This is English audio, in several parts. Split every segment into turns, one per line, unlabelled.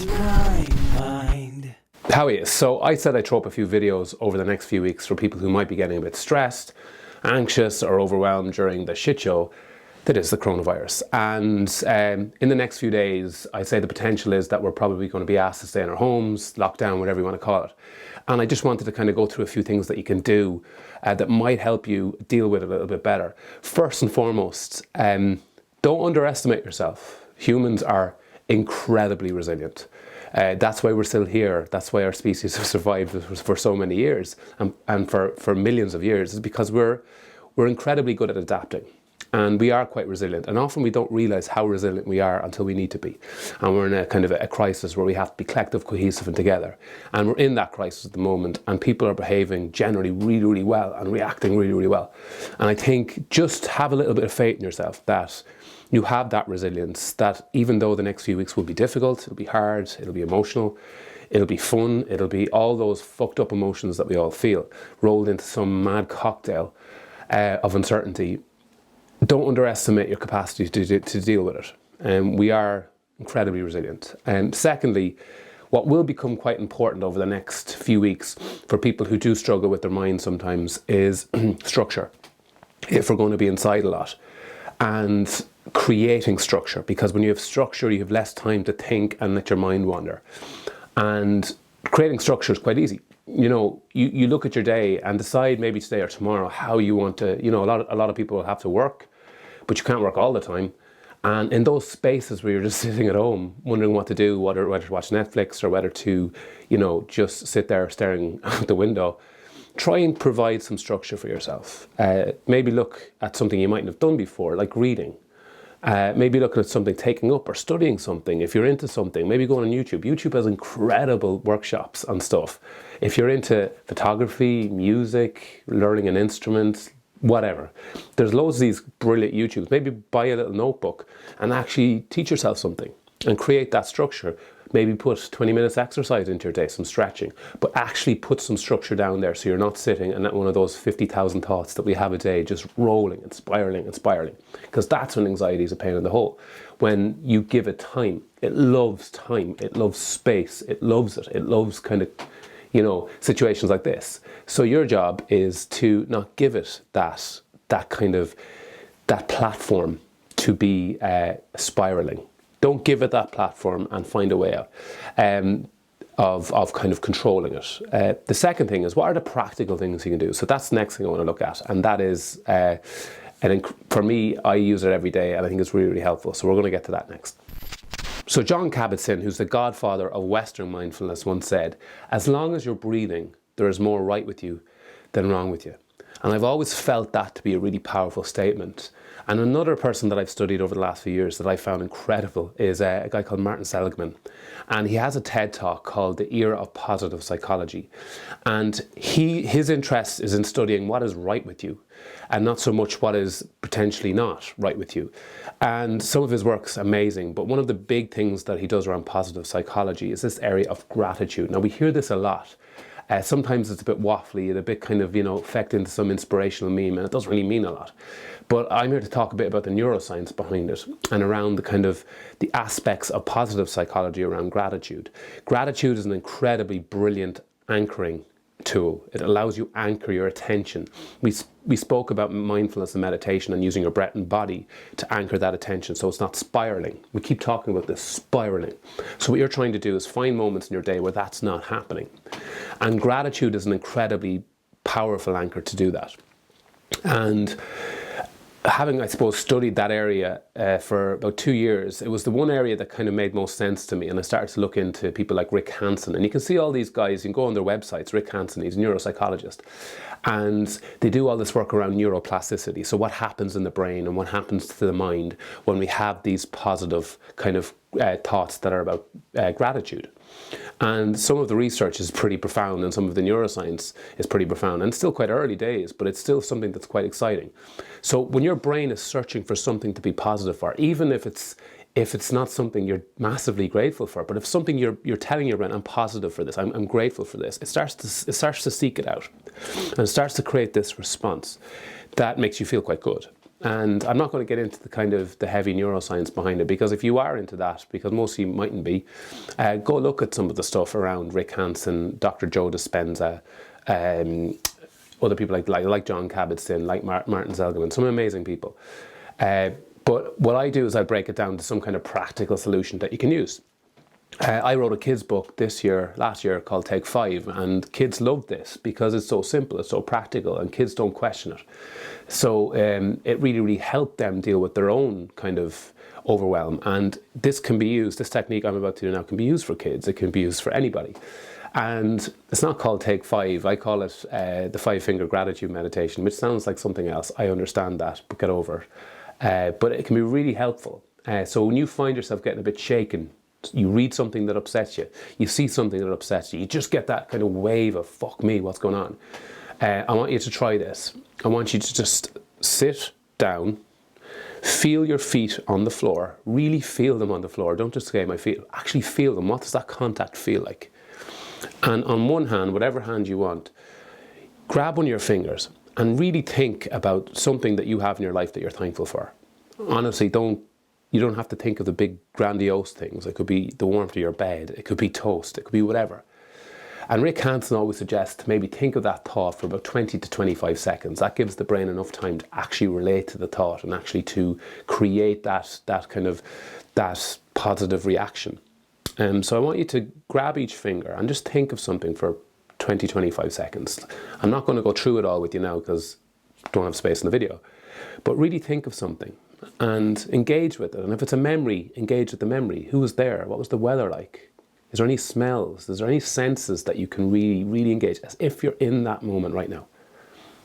my mind. How are you? So I said I'd throw up a few videos over the next few weeks for people who might be getting a bit stressed, anxious or overwhelmed during the shit show that is the coronavirus. And in the next few days, I'd say the potential is that we're probably going to be asked to stay in our homes, lockdown, whatever you want to call it. And I just wanted to kind of go through a few things that you can do that might help you deal with it a little bit better. First and foremost, don't underestimate yourself. Humans are incredibly resilient. That's why we're still here. That's why our species have survived for so many years and for millions of years, is because we're incredibly good at adapting. And we are quite resilient. And often we don't realize how resilient we are until we need to be. And we're in a kind of a crisis where we have to be collective, cohesive and together. And we're in that crisis at the moment, and people are behaving generally really, really well and reacting really, really well. And I think just have a little bit of faith in yourself that you have that resilience, that even though the next few weeks will be difficult, it'll be hard, it'll be emotional, it'll be fun, it'll be all those fucked up emotions that we all feel, rolled into some mad cocktail of uncertainty. Don't underestimate your capacity to deal with it. We are incredibly resilient. And secondly, what will become quite important over the next few weeks for people who do struggle with their minds sometimes is structure. If we're going to be inside a lot, and creating structure, because when you have structure, you have less time to think and let your mind wander. And creating structure is quite easy. You know, you look at your day and decide maybe today or tomorrow how you want to, you know, a lot of people will have to work, but you can't work all the time. And in those spaces where you're just sitting at home, wondering what to do, whether to watch Netflix or whether to, you know, just sit there staring out the window, try and provide some structure for yourself. Maybe look at something you mightn't have done before, like reading. Maybe looking at something, taking up or studying something. If you're into something, maybe go on YouTube. YouTube has incredible workshops and stuff. If you're into photography, music, learning an instrument, whatever. There's loads of these brilliant YouTubes. Maybe buy a little notebook and actually teach yourself something and create that structure. Maybe put 20 minutes exercise into your day, some stretching, but actually put some structure down there so you're not sitting and at one of those 50,000 thoughts that we have a day just rolling and spiraling and spiraling. Because that's when anxiety is a pain in the hole. When you give it time, it loves space, it loves kind of, you know, situations like this. So your job is to not give it that platform to be spiraling. Don't give it that platform and find a way out of kind of controlling it. The second thing is, what are the practical things you can do? So that's the next thing I want to look at, and that is, for me, I use it every day and I think it's really, really helpful. So we're going to get to that next. So John Kabat-Zinn, who's the godfather of Western mindfulness, once said, as long as you're breathing, there is more right with you than wrong with you. And I've always felt that to be a really powerful statement. And another person that I've studied over the last few years that I found incredible is a guy called Martin Seligman. And he has a TED Talk called The Era of Positive Psychology. And his interest is in studying what is right with you and not so much what is potentially not right with you. And some of his work's amazing, but one of the big things that he does around positive psychology is this area of gratitude. Now, we hear this a lot. Sometimes it's a bit waffly and a bit kind of, you know, fecked into some inspirational meme, and it doesn't really mean a lot. But I'm here to talk a bit about the neuroscience behind it and around the kind of the aspects of positive psychology around gratitude. Gratitude is an incredibly brilliant anchoring tool. It allows you anchor your attention. We spoke about mindfulness and meditation and using your breath and body to anchor that attention so it's not spiraling. We keep talking about this spiraling. So what you're trying to do is find moments in your day where that's not happening. And gratitude is an incredibly powerful anchor to do that. And having, I suppose, studied that area for about 2 years, it was the one area that kind of made most sense to me. And I started to look into people like Rick Hanson. And you can see all these guys, you can go on their websites. Rick Hanson, he's a neuropsychologist. And they do all this work around neuroplasticity. So what happens in the brain and what happens to the mind when we have these positive kind of thoughts that are about gratitude. And some of the research is pretty profound and some of the neuroscience is pretty profound, and it's still quite early days, but it's still something that's quite exciting. So when your brain is searching for something to be positive for, even if it's not something you're massively grateful for, but if something you're telling your brain, I'm positive for this, I'm grateful for this, it starts to seek it out and it starts to create this response that makes you feel quite good. And I'm not going to get into the kind of the heavy neuroscience behind it, because if you are into that, because most of you mightn't be, go look at some of the stuff around Rick Hansen, Dr. Joe Dispenza, other people like John Kabat-Zinn, like Martin Seligman, some amazing people. But what I do is I break it down to some kind of practical solution that you can use. I wrote a kids book last year called Take 5, and kids love this because it's so simple, it's so practical, and kids don't question it. So it really helped them deal with their own kind of overwhelm. And this technique I'm about to do now can be used for kids, it can be used for anybody. And it's not called Take 5, I call it the 5-finger gratitude meditation, which sounds like something else. I understand that, but get over it. But it can be really helpful. So when you find yourself getting a bit shaken, you read something that upsets you, you see something that upsets you, you just get that kind of wave of, fuck me, what's going on? I want you to try this. I want you to just sit down, feel your feet on the floor, really feel them on the floor. Don't just say my feet, actually feel them. What does that contact feel like? And on one hand, whatever hand you want, grab one of your fingers and really think about something that you have in your life that you're thankful for. Honestly, you don't have to think of the big grandiose things. It could be the warmth of your bed, it could be toast, it could be whatever. And Rick Hansen always suggests to maybe think of that thought for about 20 to 25 seconds. That gives the brain enough time to actually relate to the thought and actually to create that positive reaction. So I want you to grab each finger and just think of something for 20, 25 seconds. I'm not going to go through it all with you now because I don't have space in the video. But really think of something and engage with it. And if it's a memory, engage with the memory. Who was there? What was the weather like? Is there any smells? Is there any senses that you can really engage, as if you're in that moment right now?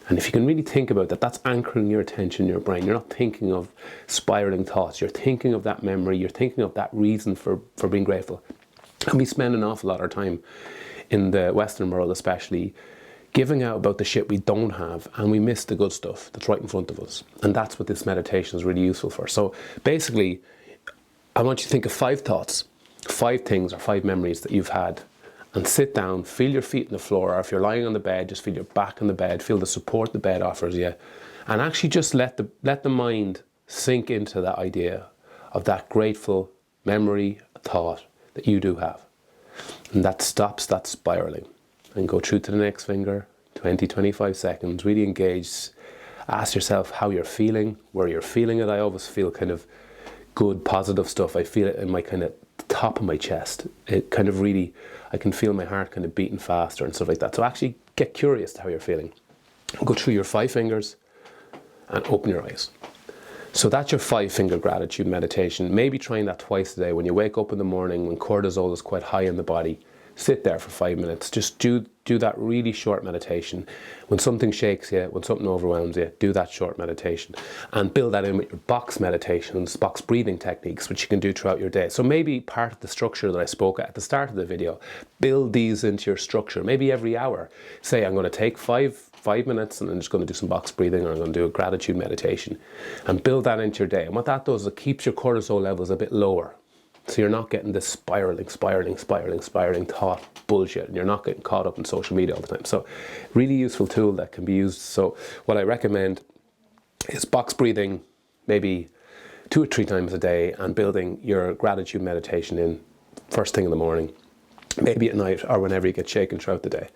And if you can really think about that, that's anchoring your attention in your brain. You're not thinking of spiraling thoughts. You're thinking of that memory. You're thinking of that reason for being grateful. And we spend an awful lot of our time in the Western world especially giving out about the shit we don't have, and we miss the good stuff that's right in front of us. And that's what this meditation is really useful for. So basically, I want you to think of 5 thoughts, 5 things or 5 memories that you've had, and sit down, feel your feet on the floor, or if you're lying on the bed, just feel your back on the bed, feel the support the bed offers you, and actually just let the mind sink into that idea of that grateful memory, thought that you do have. And that stops that spiraling. And go through to the next finger, 20, 25 seconds, really engage. Ask yourself how you're feeling, where you're feeling it. I always feel kind of good, positive stuff. I feel it in my kind of top of my chest. It kind of really, I can feel my heart kind of beating faster and stuff like that. So actually get curious to how you're feeling. Go through your 5 fingers and open your eyes. So that's your 5-finger gratitude meditation. Maybe trying that twice a day. When you wake up in the morning, when cortisol is quite high in the body, sit there for 5 minutes. Just do that really short meditation. When something shakes you, when something overwhelms you, do that short meditation. And build that in with your box meditations, box breathing techniques, which you can do throughout your day. So maybe part of the structure that I spoke at the start of the video, build these into your structure. Maybe every hour, say I'm going to take 5 minutes and I'm just going to do some box breathing, or I'm going to do a gratitude meditation. And build that into your day. And what that does is it keeps your cortisol levels a bit lower. So you're not getting this spiraling thought bullshit, and you're not getting caught up in social media all the time. So really useful tool that can be used. So what I recommend is box breathing maybe 2 or 3 times a day, and building your gratitude meditation in first thing in the morning, maybe at night, or whenever you get shaken throughout the day.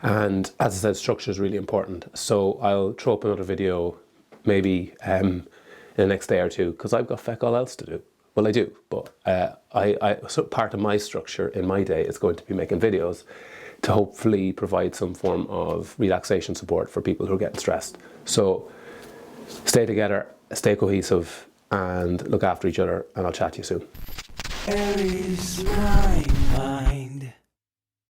And as I said, structure is really important. So I'll throw up another video maybe in the next day or 2, because I've got feck all else to do. Well, I do, but so part of my structure in my day is going to be making videos to hopefully provide some form of relaxation support for people who are getting stressed. So stay together, stay cohesive, and look after each other, and I'll chat to you soon. Where is my mind?